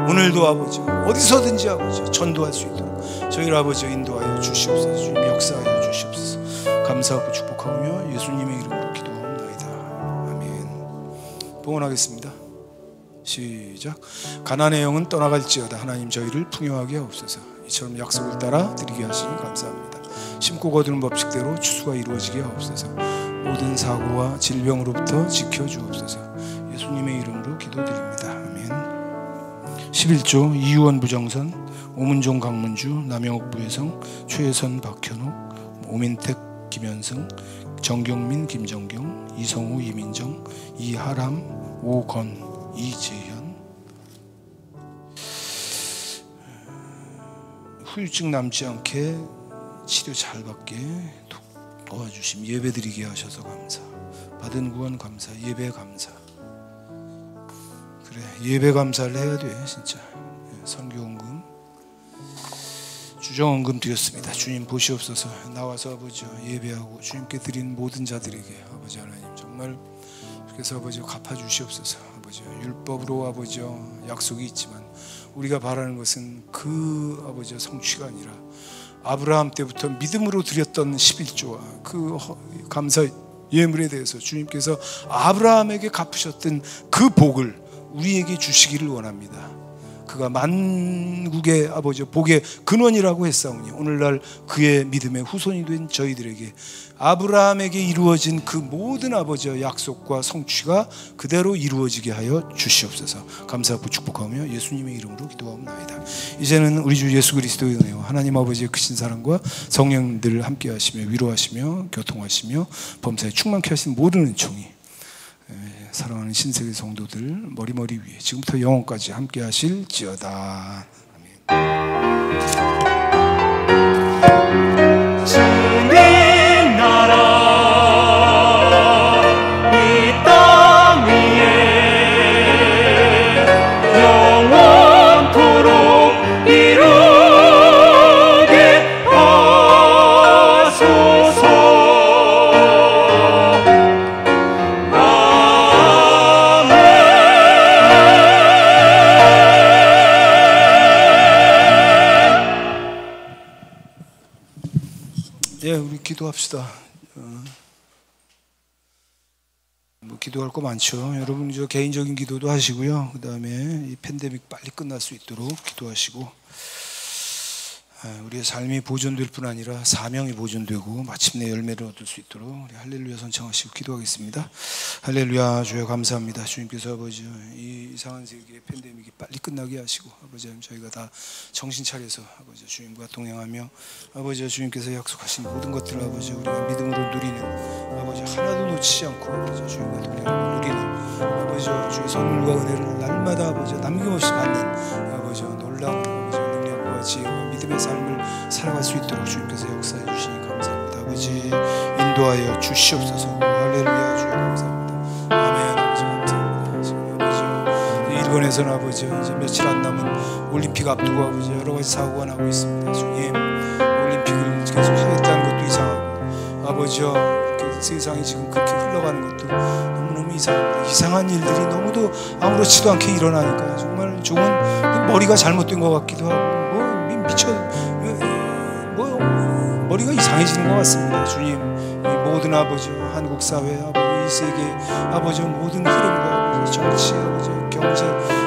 오늘도 아버지 어디서든지 아버지 전도할 수 있도록 저희를 아버지 인도하여 주시옵소서. 주님 역사하여 주시옵소서. 감사하고 축복하며 예수님의 이름으로 기도하옵나이다. 아멘. 봉헌하겠습니다. 시작. 가난의 영은 떠나갈지어다 하나님 저희를 풍요하게 하옵소서. 이처럼 약속을 따라 드리게 하시니 감사합니다. 심고 거두는 법칙대로 추수가 이루어지게 하옵소서. 모든 사고와 질병으로부터 지켜주옵소서. 예수님의 이름으로 기도드립니다. 아멘. 11조 이유원 부정선 오문종 강문주 남영옥 부혜성 최혜선 박현옥 오민택 김현승 정경민 김정경 이성우 이민정 이하람 오건 이재현 후유증 남지 않게 치료 잘 받게 도와주심 예배드리게 하셔서 감사. 받은 구원 감사. 예배 감사. 그래 예배 감사를 해야 돼 진짜. 선교원금 주정원금 드렸습니다. 주님 보시옵소서. 나와서 아버지 예배하고 주님께 드린 모든 자들에게 아버지 하나님 정말 그래서 아버지 갚아주시옵소서. 아버지 율법으로 아버지 약속이 있지만 우리가 바라는 것은 그 아버지 성취가 아니라 아브라함 때부터 믿음으로 드렸던 11조와 그 감사 예물에 대해서 주님께서 아브라함에게 갚으셨던 그 복을 우리에게 주시기를 원합니다. 그가 만국의 아버지 복의 근원이라고 했사오니 오늘날 그의 믿음의 후손이 된 저희들에게 아브라함에게 이루어진 그 모든 아버지의 약속과 성취가 그대로 이루어지게 하여 주시옵소서. 감사하고 축복하며 예수님의 이름으로 기도하옵나이다. 이제는 우리 주 예수 그리스도의 은혜와 하나님 아버지의 크신 사랑과 성령들 함께 하시며 위로하시며 교통하시며 범사에 충만케 하신 모든 은총이 사랑하는 신세계 성도들 머리머리 위에 지금부터 영원까지 함께 하실지어다. 아멘. 이루게 하소서. 기도합시다. 뭐 기도할 거 많죠. 여러분 저 개인적인 기도도 하시고요. 그 다음에 이 팬데믹 빨리 끝날 수 있도록 기도하시고, 우리의 삶이 보존될 뿐 아니라 사명이 보존되고 마침내 열매를 얻을 수 있도록 우리 할렐루야 선창하시고 기도하겠습니다. 할렐루야. 주여 감사합니다. 주님께서 아버지 이 이상한 세계의 팬데믹이 빨리 끝나게 하시고, 아버지 저희가 다 정신 차려서 아버지 주님과 동행하며, 아버지 주님께서 약속하신 모든 것들을 아버지 우리가 믿음으로 누리는, 아버지 하나도 놓치지 않고 아버지 주님과 동행하며 누리는, 아버지 주의 선물과 은혜를 날마다 아버지 남김없이 받는 아버지 놀라운 아버지 능력과 지혜와 믿음의 삶을 살아갈 수 있도록 주님께서 역사해 주시니 감사합니다. 아버지 인도하여 주시옵소서. 할렐루야. 주여 감사합니다. 아멘. 아버지 감사합니다. 지금 아버지 일본에서는 아버지 이제 며칠 안 남은 올림픽 앞두고 아버지 여러 가지 사고가 나고 있습니다. 주님 올림픽을 계속 하겠다는 것도 이상하고, 아버지요 이렇게 세상이 지금 그렇게 흘러가는 것도 너무너무 이상합니다. 이상한 일들이 너무도 아무렇지도 않게 일어나니까 정말 종은 머리가 잘못된 것 같기도 하고, 머리가 이상해지는 것 같습니다. 주님 이 모든 아버지 한국 사회 아버지 이 세계 아버지 모든 흐름과 아버지 정치 아버지 경제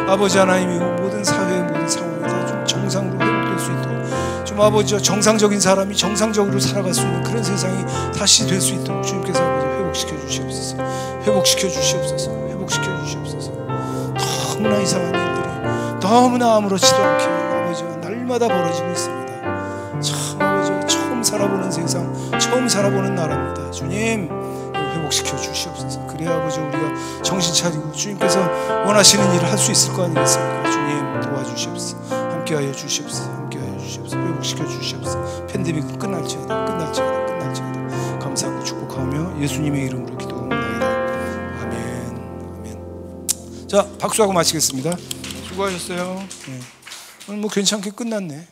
아버지 하나님이 모든 사회 모든 상황이 다 좀 정상으로 회복될 수 있도록, 좀 아버지 정상적인 사람이 정상적으로 살아갈 수 있는 그런 세상이 다시 될 수 있도록 주님께서 아버지 회복시켜 주시옵소서. 회복시켜 주시옵소서. 회복시켜 주시옵소서. 너무나 이상한 일들이 너무나 아무렇지도 않게 아버지 날마다 벌어지고 있습니다. 참 아버지 처음 살아보는 세상, 처음 살아보는 나라입니다. 주님 회복시켜 주시옵소서. 그래야 아버지 우리가 정신 차리고 주님께서 원하시는 일을 할 수 있을 거 아니겠습니까? 주님 도와주시옵소서. 함께하여 주시옵소서. 함께하여 주시옵소서. 회복시켜 주시옵소서. 팬데믹 끝날지어다. 끝날지어다. 끝날지어다. 감사하고 축복하며 예수님의 이름으로 기도합니다. 아멘. 아멘. 자 박수하고 마치겠습니다. 수고하셨어요. 오늘 뭐 괜찮게 끝났네.